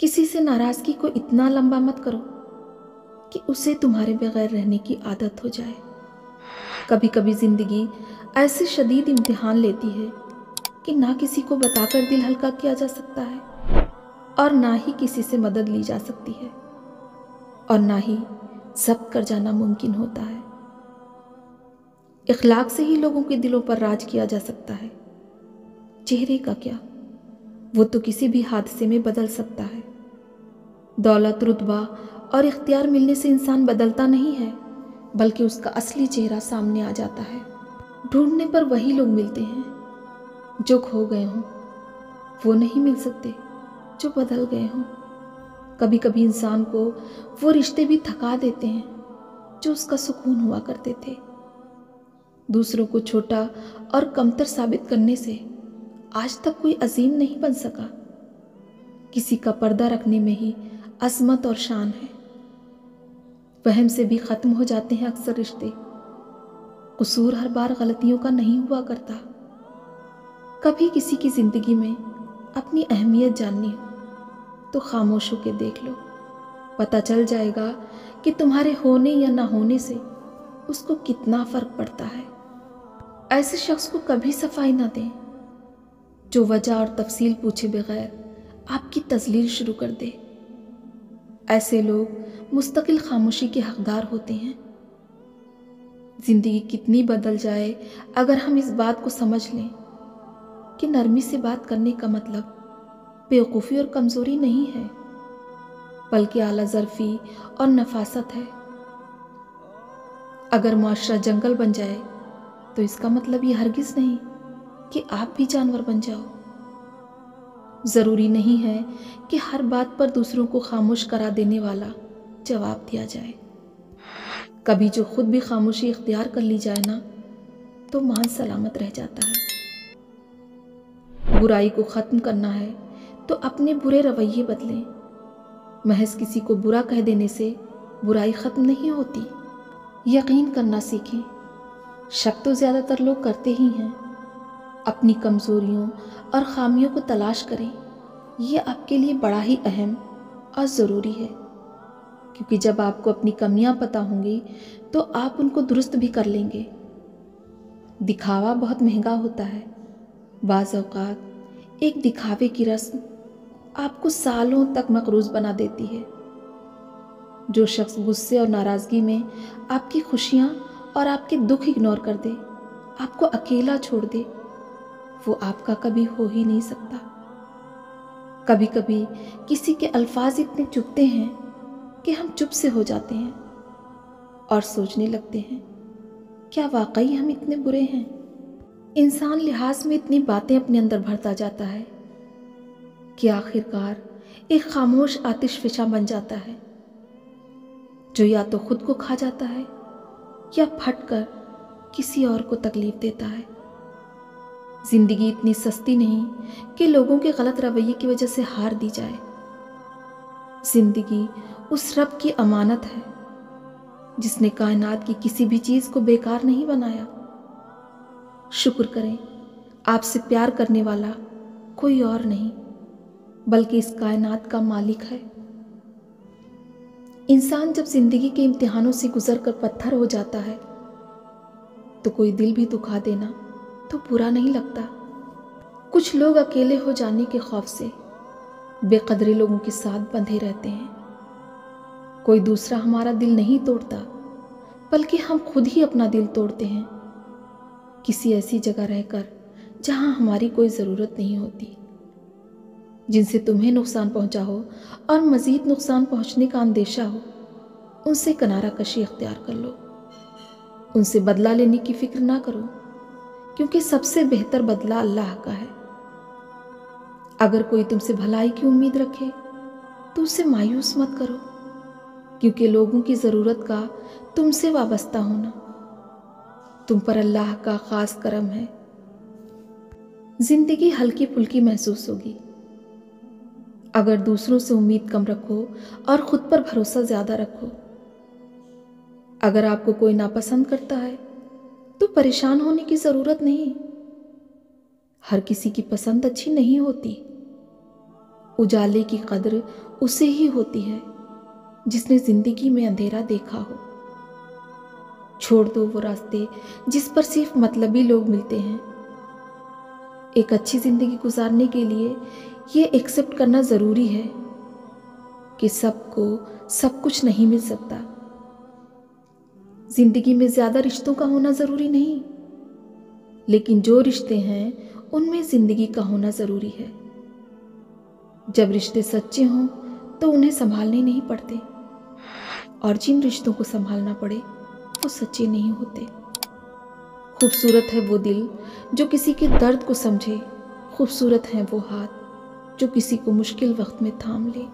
किसी से नाराज़गी को इतना लंबा मत करो कि उसे तुम्हारे बगैर रहने की आदत हो जाए। कभी कभी ज़िंदगी ऐसे शदीद इम्तिहान लेती है कि ना किसी को बताकर दिल हल्का किया जा सकता है और ना ही किसी से मदद ली जा सकती है और ना ही ज़ब्त कर जाना मुमकिन होता है। इखलाक से ही लोगों के दिलों पर राज किया जा सकता है। चेहरे का क्या, वो तो किसी भी हादसे में बदल सकता है। दौलत, रुतबा और इख्तियार मिलने से इंसान बदलता नहीं है, बल्कि उसका असली चेहरा सामने आ जाता है। ढूंढने पर वही लोग मिलते हैं जो खो गए हों, वो नहीं मिल सकते जो बदल गए हों। कभी कभी इंसान को वो रिश्ते भी थका देते हैं जो उसका सुकून हुआ करते थे। दूसरों को छोटा और कमतर साबित करने से आज तक कोई अजीम नहीं बन सका। किसी का पर्दा रखने में ही अजमत और शान है। वहम से भी ख़त्म हो जाते हैं अक्सर रिश्ते। कसूर हर बार गलतियों का नहीं हुआ करता। कभी किसी की ज़िंदगी में अपनी अहमियत जाननी हो तो खामोश होकर देख लो। पता चल जाएगा कि तुम्हारे होने या ना होने से उसको कितना फ़र्क पड़ता है। ऐसे शख्स को कभी सफाई ना दें जो वजह और तफसील पूछे बगैर आपकी तजलील शुरू कर दे। ऐसे लोग मुस्तकिल खामोशी के हकदार होते हैं। ज़िंदगी कितनी बदल जाए, अगर हम इस बात को समझ लें कि नरमी से बात करने का मतलब बेवकूफ़ी और कमज़ोरी नहीं है, बल्कि आला ज़र्फ़ी और नफासत है। अगर मुआशरा जंगल बन जाए तो इसका मतलब ये हरगिज़ नहीं कि आप भी जानवर बन जाओ। ज़रूरी नहीं है कि हर बात पर दूसरों को खामोश करा देने वाला जवाब दिया जाए। कभी जो खुद भी खामोशी इख्तियार कर ली जाए ना, तो मान सलामत रह जाता है। बुराई को ख़त्म करना है तो अपने बुरे रवैये बदलें। महज किसी को बुरा कह देने से बुराई ख़त्म नहीं होती। यकीन करना सीखें। शक तो ज़्यादातर लोग करते ही हैं। अपनी कमज़ोरियों और ख़ामियों को तलाश करें। ये आपके लिए बड़ा ही अहम और ज़रूरी है, क्योंकि जब आपको अपनी कमियां पता होंगी तो आप उनको दुरुस्त भी कर लेंगे। दिखावा बहुत महंगा होता है। बाज़ औक़ात एक दिखावे की रस्म आपको सालों तक मक़रूज़ बना देती है। जो शख्स गुस्से और नाराज़गी में आपकी खुशियाँ और आपके दुख इग्नोर कर दे, आपको अकेला छोड़ दे, वो आपका कभी हो ही नहीं सकता। कभी कभी किसी के अल्फाज इतने चुभते हैं कि हम चुप से हो जाते हैं और सोचने लगते हैं, क्या वाकई हम इतने बुरे हैं? इंसान लिहाज में इतनी बातें अपने अंदर भरता जाता है कि आखिरकार एक खामोश आतिशफ़िशा बन जाता है, जो या तो खुद को खा जाता है या फट कर किसी और को तकलीफ देता है। ज़िंदगी इतनी सस्ती नहीं कि लोगों के गलत रवैये की वजह से हार दी जाए। ज़िंदगी उस रब की अमानत है जिसने कायनात की किसी भी चीज़ को बेकार नहीं बनाया। शुक्र करें, आपसे प्यार करने वाला कोई और नहीं बल्कि इस कायनात का मालिक है। इंसान जब ज़िंदगी के इम्तिहानों से गुजर कर पत्थर हो जाता है तो कोई दिल भी दुखा देना तो बुरा नहीं लगता। कुछ लोग अकेले हो जाने के खौफ से बेकदरे लोगों के साथ बंधे रहते हैं। कोई दूसरा हमारा दिल नहीं तोड़ता, बल्कि हम खुद ही अपना दिल तोड़ते हैं, किसी ऐसी जगह रहकर जहां हमारी कोई ज़रूरत नहीं होती। जिनसे तुम्हें नुकसान पहुंचा हो और मज़ीद नुकसान पहुंचने का अंदेशा हो, उनसे किनारा कशी इख्तियार कर लो। उनसे बदला लेने की फ़िक्र ना करो, क्योंकि सबसे बेहतर बदला अल्लाह का है। अगर कोई तुमसे भलाई की उम्मीद रखे तो उसे मायूस मत करो, क्योंकि लोगों की ज़रूरत का तुमसे वाबस्ता होना तुम पर अल्लाह का ख़ास करम है। ज़िंदगी हल्की फुल्की महसूस होगी अगर दूसरों से उम्मीद कम रखो और ख़ुद पर भरोसा ज़्यादा रखो। अगर आपको कोई नापसंद करता है तो परेशान होने की ज़रूरत नहीं। हर किसी की पसंद अच्छी नहीं होती। उजाले की कद्र उसे ही होती है जिसने जिंदगी में अंधेरा देखा हो। छोड़ दो वो रास्ते जिस पर सिर्फ मतलबी लोग मिलते हैं। एक अच्छी जिंदगी गुजारने के लिए ये एक्सेप्ट करना ज़रूरी है कि सबको सब कुछ नहीं मिल सकता। जिंदगी में ज़्यादा रिश्तों का होना ज़रूरी नहीं, लेकिन जो रिश्ते हैं उनमें ज़िंदगी का होना ज़रूरी है। जब रिश्ते सच्चे हों तो उन्हें संभालने नहीं पड़ते, और जिन रिश्तों को संभालना पड़े वो सच्चे नहीं होते। खूबसूरत है वो दिल जो किसी के दर्द को समझे, खूबसूरत है वो हाथ जो किसी को मुश्किल वक्त में थाम ले।